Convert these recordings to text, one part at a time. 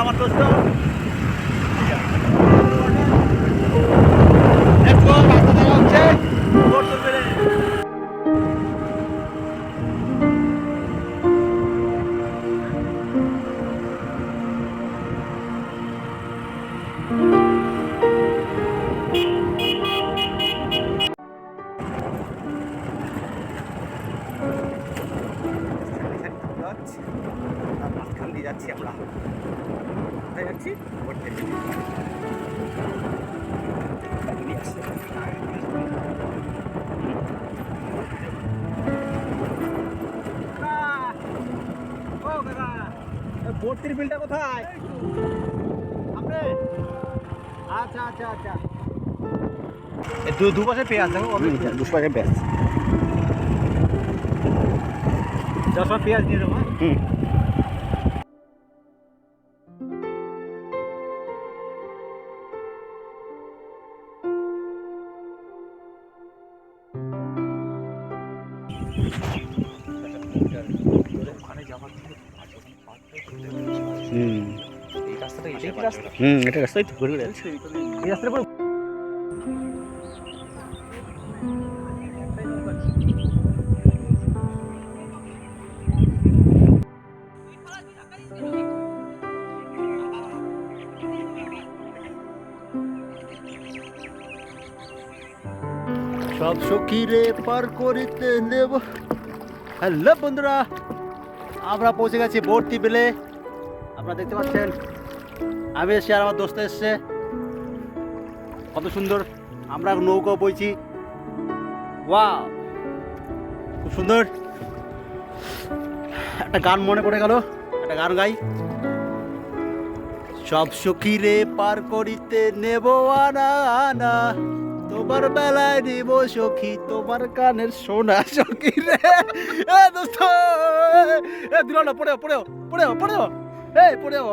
আমার দোস্ত। Let's go, রাস্তা দেখা হচ্ছে বোর্ডটির বিলে। মাঝখান দিয়ে যাচ্ছি আমরা, কোথায় যাচ্ছি? বোর্ডটির বিলে। বোর্ডটির বিলটা কোথায়? সামনে? আচ্ছা আচ্ছা আচ্ছা, দুপাশে পেঁয়াজ দেখো, দুপাশে পেঁয়াজ, সব পেঁয়াজ নিয়ে দেবো। এটা রাস্তায় তো ঘুরে ঘুরে এই রাস্তার পর সব সখীরে পার করিতে নেব। হ্যালো বন্ধুরা, আমরা পৌঁছে গেছি বোর্ডটি বিলে। আপনারা দেখতে পাচ্ছেন আমি এসে আর আমার দোস্ত এসছে, কত সুন্দর। আমরা নৌকা বইছি, ওয়াও খুব সুন্দর। একটা গান মনে পড়ে গেল, একটা গান গাই। সব সখীরে পার করিতে নেব আনা আনা, তোমার বেলায় নিব সখী তোমার কানের সোনা। সখী রে দোস্ত, দিল না, পড়েও পড়েও পড়েও পড়েও এই পড়েও।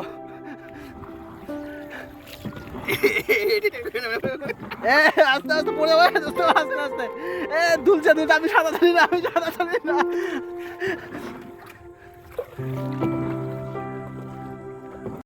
আস্তে আস্তে পড়ে দোস্ত, আস্তে আস্তে দুলছে দুলছে। আমি সাঁতার জানি না, আমি সাঁতার জানি না।